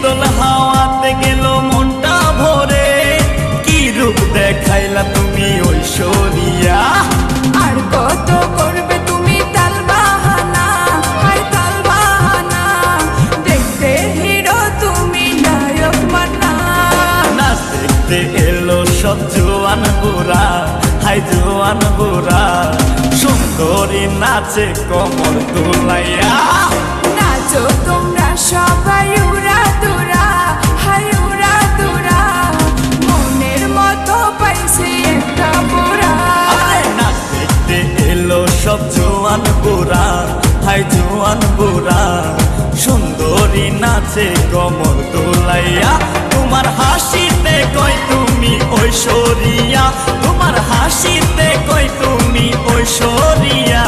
শীতল হাওয়াতে গেল মনটা ভরে, কি রূপ দেখাইলা তুমি ঐশ্বরিয়া। আর কত করবে তুমি তাল বাহানা, হায় তাল বাহানা, দেখতে হিরো তুমি নায়ক মান্না। নাচ দেখতে এলো সব জোয়ান বুড়া, হাই জোয়ান বুড়া, সুন্দরী নাচে কমর দুলাইয়া। নাচো তোমরা সবাই উড়া দুরা, হায় উড়া দুরা, মনের মতো পাইছে একটা বুড়া। নাচ দেখতে এলো সব জোয়ান বুড়া, হাই জোয়ান বুড়া, সুন্দরী নাচে কমর দোলাইয়া। তোমার হাসিতে কই তুমি ঐশ্বরিয়া, তোমার হাসিতে কই তুমি ঐশ্বরিয়া।